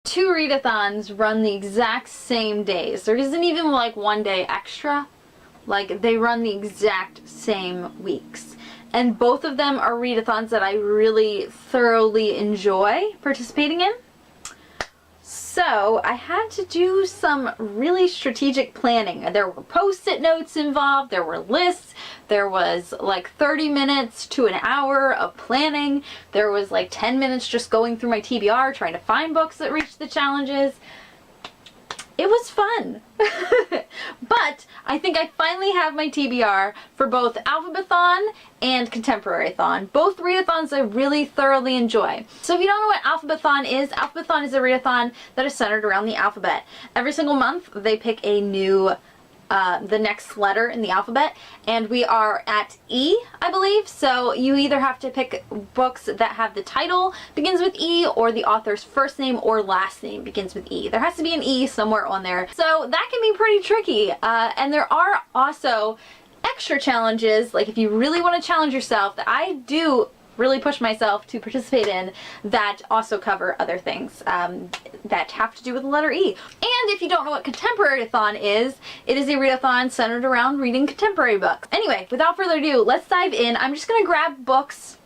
2 readathons run the exact same days. There isn't even like one day extra. Like, they run the exact same weeks. And both of them are readathons that I really thoroughly enjoy participating in. So I had to do some really strategic planning. There were post-it notes involved, there were lists, there was like 30 minutes to an hour of planning, there was like 10 minutes just going through my TBR trying to find books that reached the challenges. It was fun. But I think I finally have my TBR for both Alphabethon and Contemporaryathon. Both readathons I really thoroughly enjoy. So if you don't know what Alphabethon is a readathon that is centered around the alphabet. Every single month they pick a new the next letter in the alphabet, and we are at E, I believe, so you either have to pick books that have the title begins with E, or the author's first name or last name begins with E. There has to be an E somewhere on there, so that can be pretty tricky, and there are also extra challenges, like if you really want to challenge yourself, that I do really push myself to participate in, that also cover other things that have to do with the letter E. And if you don't know what Contemporaryathon is, it is a readathon centered around reading contemporary books. Anyway, without further ado, let's dive in. I'm just going to grab books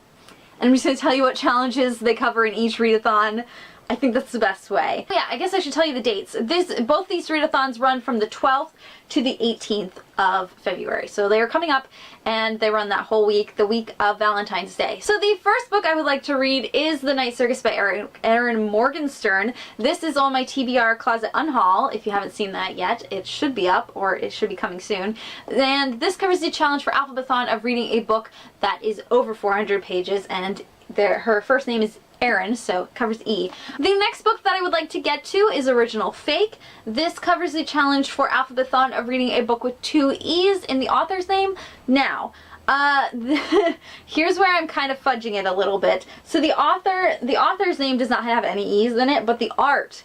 and I'm just going to tell you what challenges they cover in each readathon. I think that's the best way. Yeah, I guess I should tell you the dates. Both these readathons run from the 12th to the 18th of February. So they are coming up and they run that whole week, the week of Valentine's Day. So the first book I would like to read is The Night Circus by Erin Morgenstern. This is on my TBR Closet Unhaul. If you haven't seen that yet, it should be up, or it should be coming soon. And this covers the challenge for Alphabethon of reading a book that is over 400 pages, and her first name is Erin, so it covers E. The next book that I would like to get to is Original Fake. This covers the challenge for Alphabethon of reading a book with 2 E's in the author's name. Now, here's where I'm kind of fudging it a little bit. So the author's name does not have any E's in it, but the art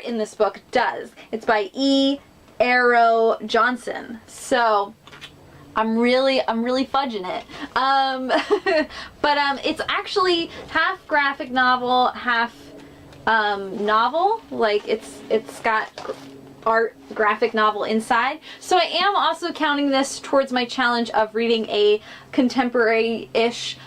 in this book does. It's by E. Arrow Johnson. So I'm really fudging it. But it's actually half graphic novel, half novel. Like it's got art graphic novel inside. So I am also counting this towards my challenge of reading a contemporary-ish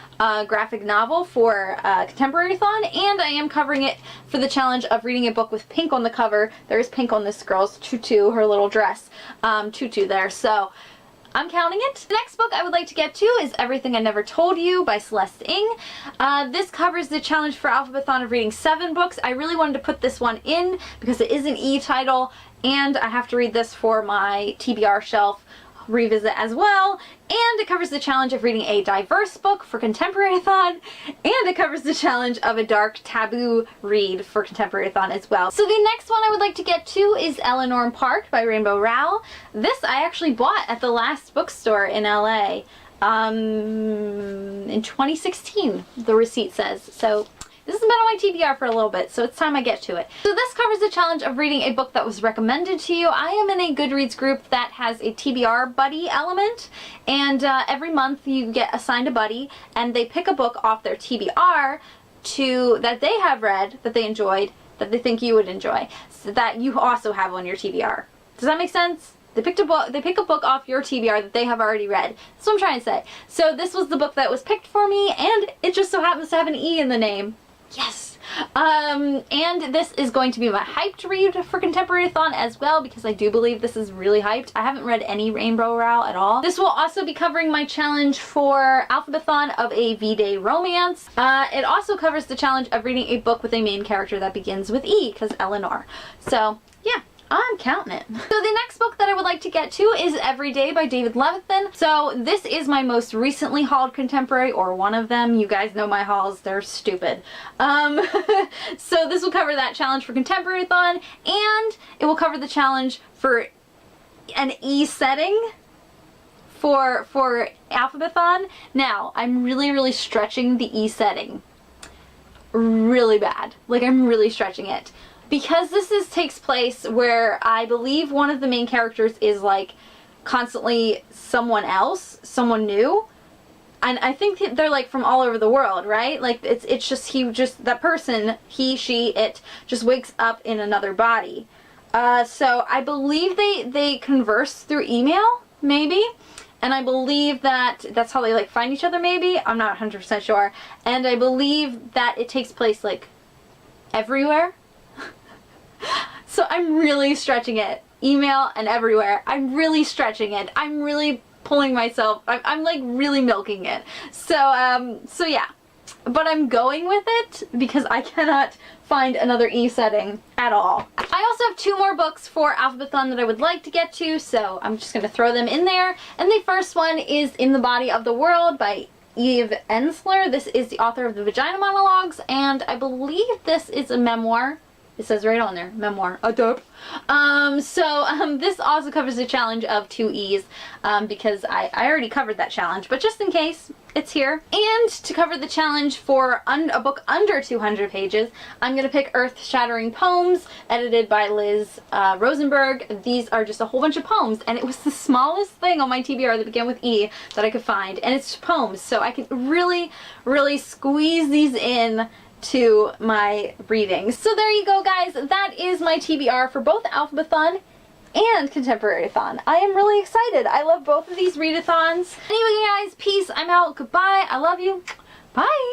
graphic novel for Contemporaryathon, and I am covering it for the challenge of reading a book with pink on the cover. There is pink on this girl's tutu, her little dress tutu there. So I'm counting it. The next book I would like to get to is Everything I Never Told You by Celeste Ng. This covers the challenge for Alphabethon of reading 7 books. I really wanted to put this one in because it is an E title, and I have to read this for my TBR shelf revisit as well. And it covers the challenge of reading a diverse book for Contemporaryathon, and it covers the challenge of a dark taboo read for Contemporaryathon as well. So the next one I would like to get to is Eleanor Park by Rainbow Rowell. This I actually bought at the last bookstore in LA in 2016, the receipt says. So this has been on my TBR for a little bit, so it's time I get to it. So this covers the challenge of reading a book that was recommended to you. I am in a Goodreads group that has a TBR buddy element, and every month you get assigned a buddy, and they pick a book off their TBR that they have read, that they enjoyed, that they think you would enjoy, so that you also have on your TBR. Does that make sense? They pick a book off your TBR that they have already read. That's what I'm trying to say. So this was the book that was picked for me, and it just so happens to have an E in the name. Yes! And this is going to be my hyped read for Contemporaryathon as well, because I do believe this is really hyped. I haven't read any Rainbow Rowell at all. This will also be covering my challenge for Alphabethon of a V-Day romance. It also covers the challenge of reading a book with a main character that begins with E, because Eleanor. So, yeah. I'm counting it. So the next book that I would like to get to is Every Day by David Levithan. So this is my most recently hauled contemporary, or one of them. You guys know my hauls, they're stupid. So this will cover that challenge for Contemporaryathon, and it will cover the challenge for an E setting for Alphabethon. Now, I'm really stretching the E setting really bad. Like, I'm really stretching it. Because this takes place where I believe one of the main characters is like constantly someone else, someone new. And I think they're like from all over the world, right? Like it's just that person, he, she, it just wakes up in another body. So I believe they converse through email, maybe. And I believe that that's how they like find each other, maybe. I'm not 100% sure. And I believe that it takes place like everywhere. So I'm really stretching it. Email and everywhere. I'm really stretching it. I'm really pulling myself. I'm like really milking it. So yeah. But I'm going with it because I cannot find another E setting at all. I also have 2 more books for Alphabethon that I would like to get to, so I'm just going to throw them in there. And the first one is In the Body of the World by Eve Ensler. This is the author of the Vagina Monologues, and I believe this is a memoir. It says right on there, memoir. Dope. This also covers the challenge of 2 E's because I already covered that challenge, but just in case, it's here. And to cover the challenge for a book under 200 pages, I'm going to pick Earth-Shattering Poems, edited by Liz Rosenberg. These are just a whole bunch of poems, and it was the smallest thing on my TBR that began with E that I could find, and it's poems, so I can really, really squeeze these in to my readings. So there you go, guys. That is my TBR for both Alphabethon and Contemporaryathon. I am really excited. I love both of these readathons. Anyway, guys, peace. I'm out. Goodbye. I love you. Bye.